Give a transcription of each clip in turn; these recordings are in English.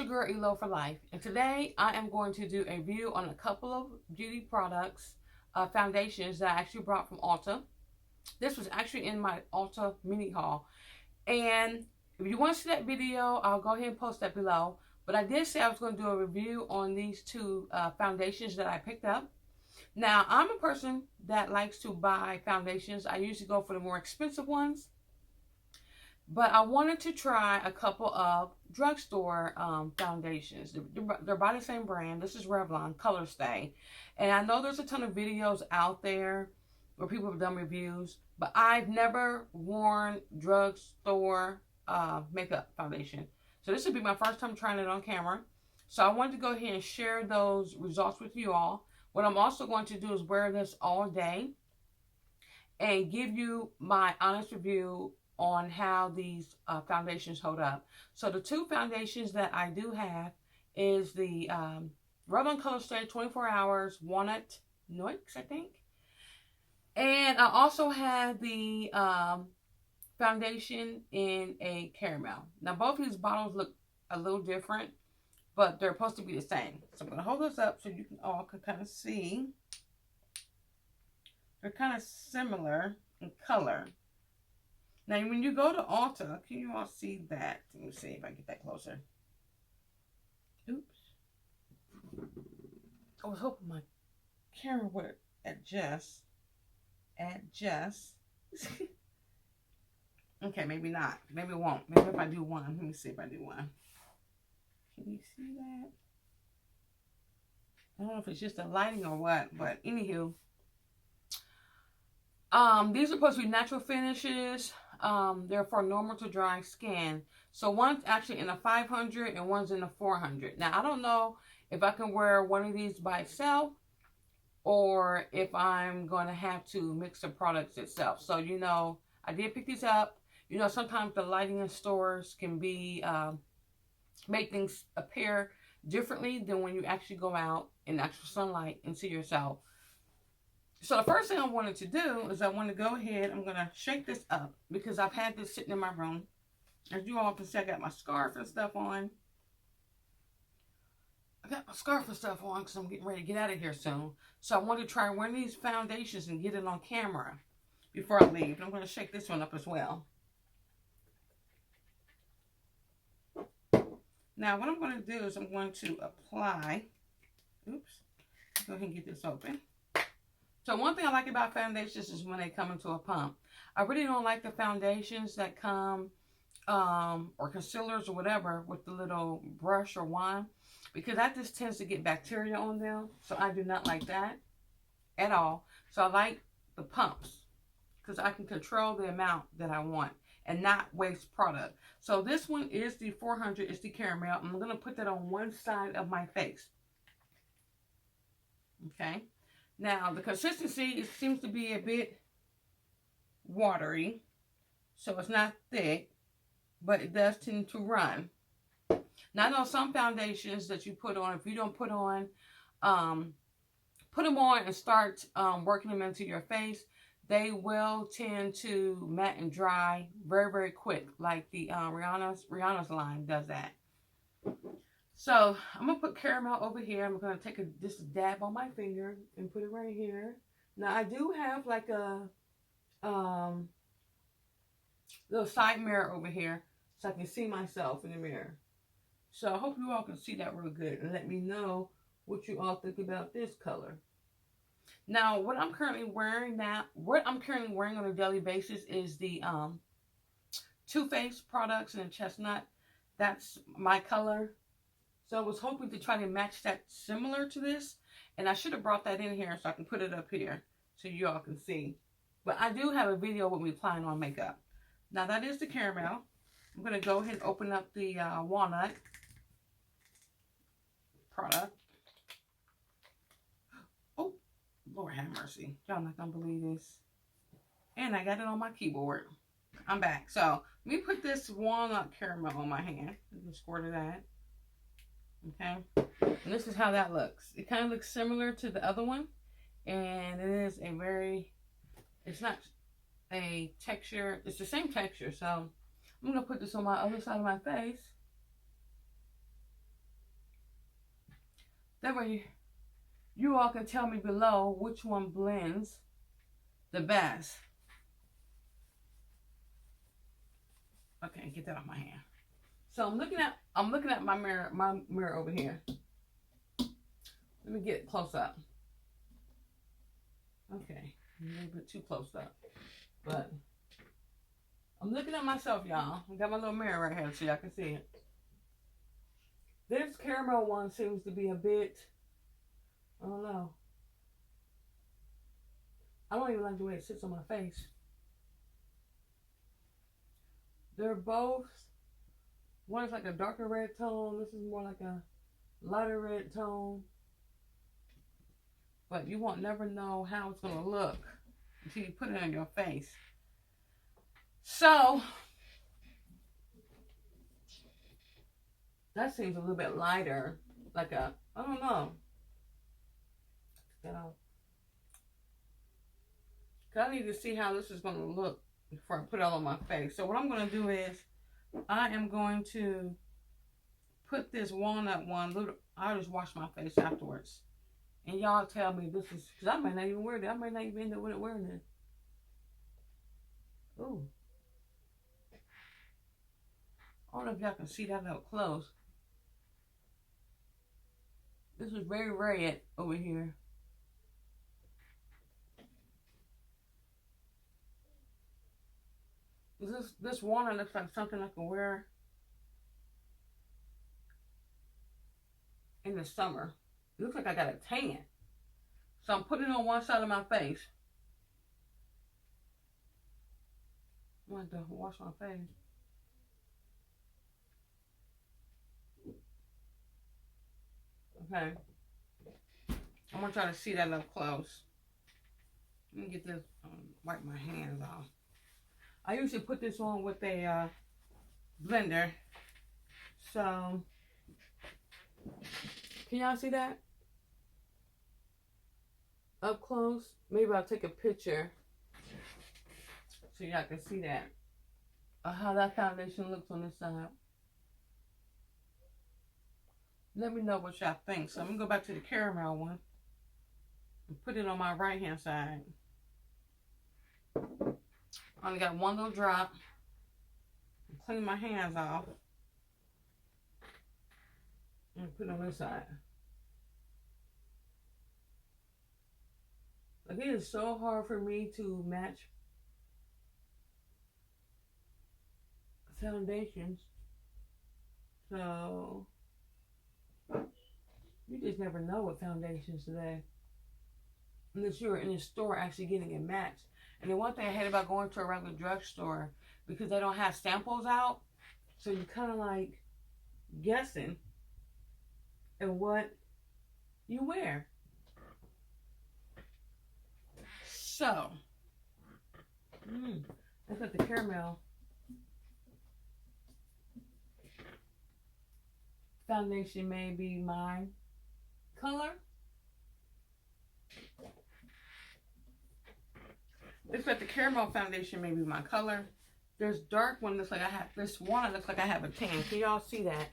girl Elo for life, and today I am going to do a review on a couple of beauty products, foundations that I actually brought from Ulta. This was actually in my Ulta mini haul, and if you want to see that video, I'll go ahead and post that below. But I did say I was going to do a review on these two foundations that I picked up. Now, I'm a person that likes to buy foundations. I usually go for the more expensive ones. But I wanted to try a couple of drugstore foundations. They're by the same brand. This is Revlon ColorStay. And I know there's a ton of videos out there where people have done reviews, but I've never worn drugstore makeup foundation. So this would be my first time trying it on camera. So I wanted to go ahead and share those results with you all. What I'm also going to do is wear this all day and give you my honest review on how these foundations hold up. So the two foundations that I do have is the Revlon ColorStay 24 Hours Walnut Noix, I think. And I also have the foundation in a caramel. Now both of these bottles look a little different, but they're supposed to be the same. So I'm going to hold this up so you can all kind of see. They're kind of similar in color. Now, when you go to Ulta, can you all see that? Let me see if I can get that closer. Oops. I was hoping my camera would adjust. Okay, maybe not. Maybe it won't. Maybe if I do one. Let me see if I do one. Can you see that? I don't know if it's just the lighting or what, but anywho. These are supposed to be natural finishes. They're for normal to dry skin. So one's actually in a 500 and one's in a 400. Now, I don't know if I can wear one of these by itself or if I'm going to have to mix the products itself. So, you know, I did pick these up. You know, sometimes the lighting in stores can be, make things appear differently than when you actually go out in actual sunlight and see yourself. So the first thing I wanted to do is I want to go ahead, I'm going to shake this up because I've had this sitting in my room. As you all can see, I got my scarf and stuff on. I got my scarf and stuff on because I'm getting ready to get out of here soon. So I want to try one of these foundations and get it on camera before I leave. And I'm going to shake this one up as well. Now what I'm going to do is I'm going to apply, oops, go ahead and get this open. So one thing I like about foundations is when they come into a pump. I really don't like the foundations that come, or concealers or whatever, with the little brush or wand, because that just tends to get bacteria on them. So I do not like that at all. So I like the pumps because I can control the amount that I want and not waste product. So this one is the 400, it's the caramel. I'm going to put that on one side of my face. Okay. Now, the consistency, it seems to be a bit watery, so it's not thick, but it does tend to run. Now, I know some foundations that you put on, if you don't put on, put them on and start working them into your face, they will tend to matte and dry very, very quick, like the Rihanna's line does that. So I'm going to put caramel over here. I'm going to take just a dab on my finger and put it right here. Now I do have like a little side mirror over here so I can see myself in the mirror. So I hope you all can see that real good and let me know what you all think about this color. Now what I'm currently wearing on a daily basis is the Too Faced products in the chestnut. That's my color. So I was hoping to try to match that similar to this. And I should have brought that in here so I can put it up here so you all can see. But I do have a video with me applying on makeup. Now that is the caramel. I'm going to go ahead and open up the walnut product. Oh, Lord have mercy. Y'all not going to believe this. And I got it on my keyboard. I'm back. So let me put this walnut caramel on my hand. Just squirt of that. Okay, and this is how that looks. It kind of looks similar to the other one, and it is a very, it's not a texture, it's the same texture. So I'm going to put this on my other side of my face. That way you all can tell me below which one blends the best. Okay, get that off my hand. So I'm looking at my mirror over here. Let me get it close up. Okay, a little bit too close up. But I'm looking at myself, y'all. I got my little mirror right here so y'all can see it. This caramel one seems to be a bit, I don't know. I don't even like the way it sits on my face. They're both, one is like a darker red tone. This is more like a lighter red tone. But you won't never know how it's going to look until you put it on your face. So, that seems a little bit lighter. Like a, I don't know. Cause I need to see how this is going to look before I put it all on my face. So what I'm going to do is, I am going to put this walnut one, I'll just wash my face afterwards. And y'all tell me this is, because I might not even wear it. I might not even end up wearing it. Ooh. I don't know if y'all can see that up close. This is very red over here. This walnut looks like something I can wear in the summer. It looks like I got a tan. So I'm putting it on one side of my face. I'm going to have to wash my face. Okay. I'm going to try to see that up close. Let me get this, wipe my hands off. I usually put this on with a blender. So, can y'all see that? Up close. Maybe I'll take a picture so y'all can see that. How that foundation looks on this side. Let me know what y'all think. So I'm going to go back to the caramel one and put it on my right hand side. I only got one little drop. Clean my hands off. And put it on this side. Like, it is so hard for me to match foundations. So, you just never know with foundations today. Unless you're in a store actually getting it matched. And the one thing I hate about going to a regular drugstore, because they don't have samples out, so you're kind of like guessing at what you wear. So, I got the caramel foundation may be my color. Looks like the caramel foundation may be my color. There's dark one looks like I have, this one looks like I have a tan. Can y'all see that?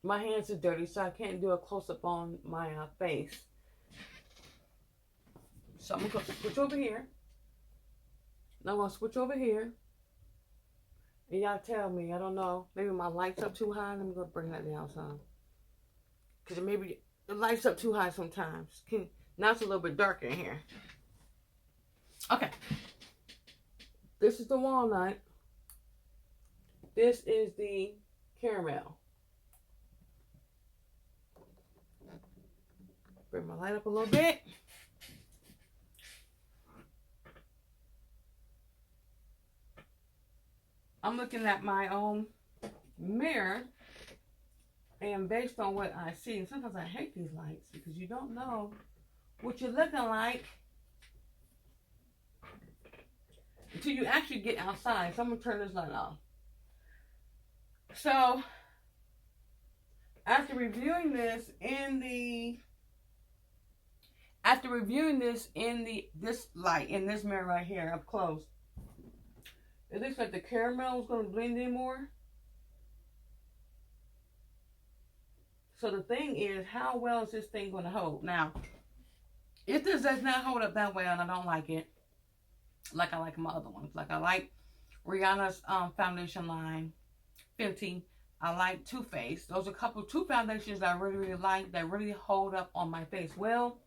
My hands are dirty, so I can't do a close-up on my face. So I'm going to switch over here. Now I'm going to switch over here. And y'all tell me, I don't know, maybe my light's up too high. I'm going to bring that down some. Because maybe the light's up too high sometimes. Now it's a little bit darker in here. Okay. This is the walnut. This is the caramel. Bring my light up a little bit. I'm looking at my own mirror, and based on what I see, and sometimes I hate these lights because you don't know what you're looking like until you actually get outside. So I'm going to turn this light off. So, after reviewing this in this light, in this mirror right here, up close, it looks like the caramel is going to blend in more. So the thing is, how well is this thing going to hold? Now, if this does not hold up that well and I don't like it, like I like my other ones, like I like Rihanna's foundation line, Fenty. I like Too Faced. Those are two foundations that I really, really like that really hold up on my face well.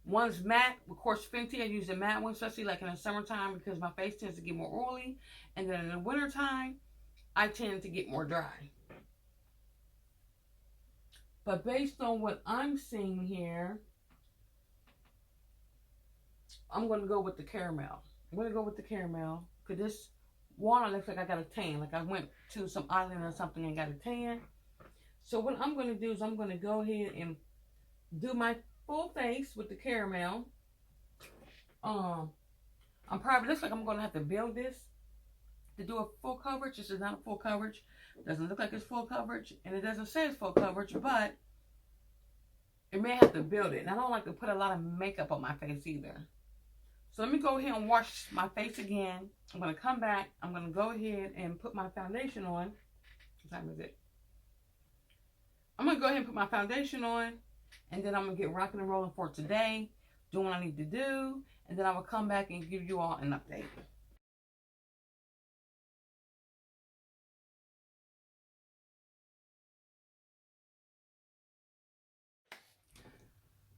One's matte, of course, Fenty. I use the matte one, especially like in the summertime because my face tends to get more oily. And then in the wintertime, I tend to get more dry. But based on what I'm seeing here, I'm going to go with the caramel. I'm going to go with the caramel because this one looks like I got a tan. Like I went to some island or something and got a tan. So what I'm going to do is I'm going to go ahead and do my full face with the caramel. I'm probably, looks like I'm going to have to build this to do a full coverage. This is not a full coverage. Doesn't look like it's full coverage. And it doesn't say it's full coverage, but it may have to build it. And I don't like to put a lot of makeup on my face either. So let me go ahead and wash my face again. I'm going to come back. I'm going to go ahead and put my foundation on. What time is it? I'm going to go ahead and put my foundation on. And then I'm going to get rocking and rolling for today. Do what I need to do. And then I will come back and give you all an update.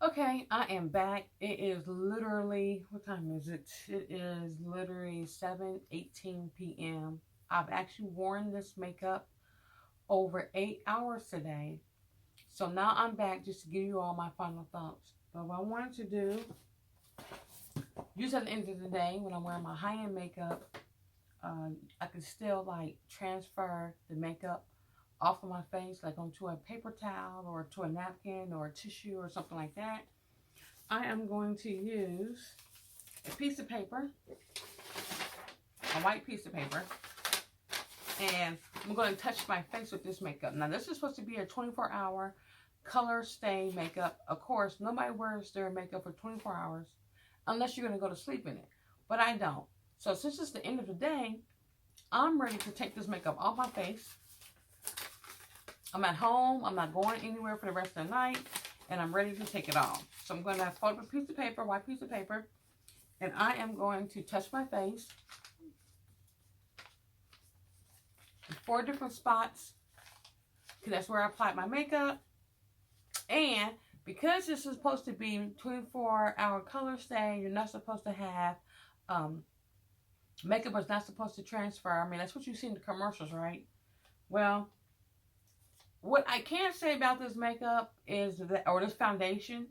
Okay, I am back. It is literally, what time is it? It is literally 7:18 p.m. I've actually worn this makeup over 8 hours today. So now I'm back just to give you all my final thoughts. But what I wanted to do, usually at the end of the day, when I'm wearing my high-end makeup, I can still like transfer the makeup off of my face, like onto a paper towel or to a napkin or a tissue or something like that. I am going to use a piece of paper, a white piece of paper, and I'm going to touch my face with this makeup. Now, this is supposed to be a 24-hour ColorStay makeup. Of course, nobody wears their makeup for 24 hours unless you're going to go to sleep in it, but I don't. So since it's the end of the day, I'm ready to take this makeup off my face. I'm at home. I'm not going anywhere for the rest of the night. And I'm ready to take it off. So I'm going to fold up a piece of paper, white piece of paper. And I am going to touch my face in 4 different spots. Because that's where I applied my makeup. And because this is supposed to be 24-hour ColorStay, you're not supposed to have... makeup is not supposed to transfer. I mean, that's what you see in the commercials, right? Well... what I can say about this makeup is that, or this foundation,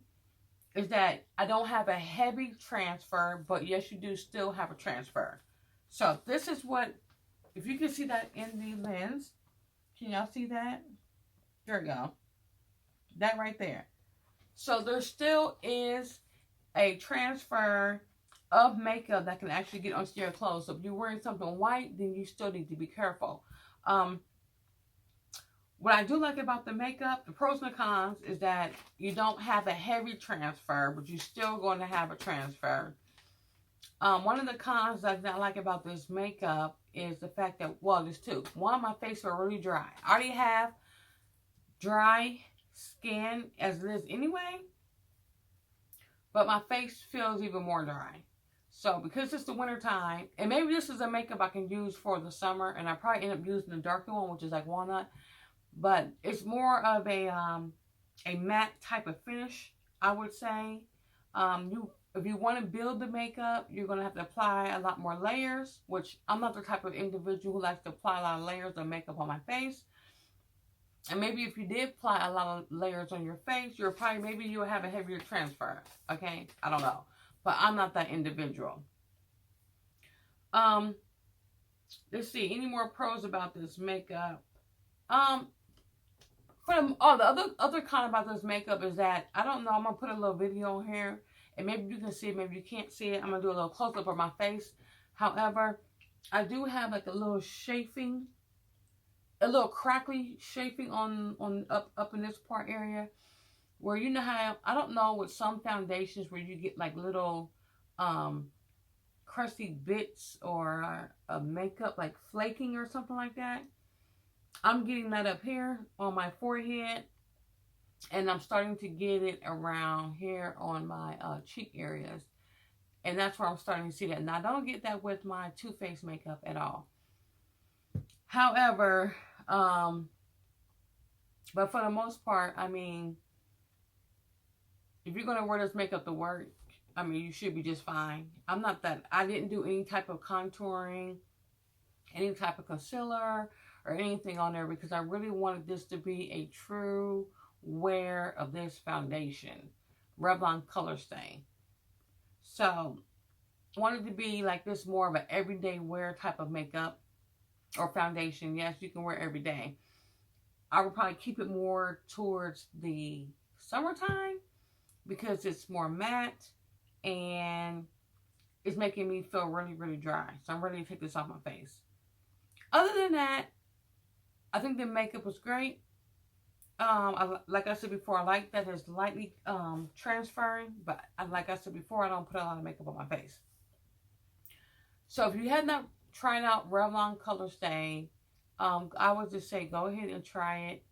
is that I don't have a heavy transfer, but yes, you do still have a transfer. So this is what, if you can see that in the lens, can y'all see that? There we go. That right there. So there still is a transfer of makeup that can actually get onto your clothes. So if you're wearing something white, then you still need to be careful. What I do like about the makeup, the pros and the cons, is that you don't have a heavy transfer, but you're still going to have a transfer. One of the cons that I like about this makeup is the fact that, well, there's two. One, my face are really dry. I already have dry skin as it is anyway, but my face feels even more dry. So because it's the winter time, and maybe this is a makeup I can use for the summer, and I probably end up using the darker one, which is like walnut. But it's more of a matte type of finish, I would say. If you want to build the makeup, you're going to have to apply a lot more layers, which I'm not the type of individual who likes to apply a lot of layers of makeup on my face. And maybe if you did apply a lot of layers on your face, maybe you'll have a heavier transfer. Okay? I don't know. But I'm not that individual. Let's see. Any more pros about this makeup? The other con about this makeup is that, I don't know, I'm going to put a little video on here, and maybe you can see it, maybe you can't see it. I'm going to do a little close-up of my face. However, I do have like a little chafing, a little crackly chafing on up in this part area, where you know how, I don't know, with some foundations where you get like little crusty bits or makeup like flaking or something like that. I'm getting that up here on my forehead, and I'm starting to get it around here on my cheek areas. And that's where I'm starting to see that. Now, I don't get that with my Too Faced makeup at all. However, but for the most part, I mean, if you're going to wear this makeup to work, I mean, you should be just fine. I didn't do any type of contouring, any type of concealer, or anything on there because I really wanted this to be a true wear of this foundation, Revlon ColorStay. So, I wanted to be like this, more of an everyday wear type of makeup or foundation. Yes, you can wear every day. I would probably keep it more towards the summertime because it's more matte and it's making me feel really, really dry. So I'm ready to take this off my face. Other than that, I think the makeup was great. Like I said before, I like that it's lightly transferring, but like I said before, I don't put a lot of makeup on my face. So if you had not tried out Revlon ColorStay, I would just say go ahead and try it.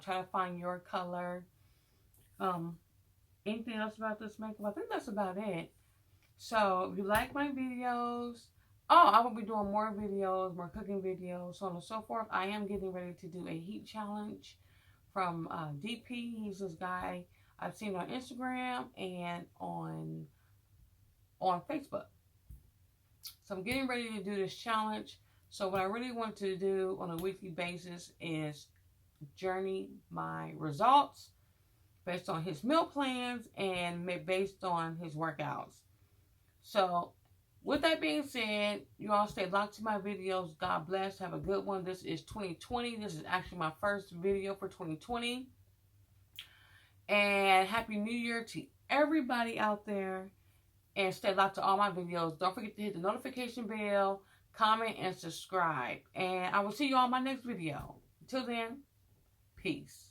Try to find your color. Anything else about this makeup? I think that's about it. So if you like my videos, I will be doing more videos, more cooking videos, so on and so forth. I am getting ready to do a heat challenge from DP. He's this guy I've seen on Instagram and on Facebook. So I'm getting ready to do this challenge. So what I really want to do on a weekly basis is journey my results based on his meal plans and based on his workouts. So with that being said, you all stay locked to my videos. God bless. Have a good one. This is 2020. This is actually my first video for 2020. And Happy New Year to everybody out there. And stay locked to all my videos. Don't forget to hit the notification bell, comment, and subscribe. And I will see you on my next video. Until then, peace.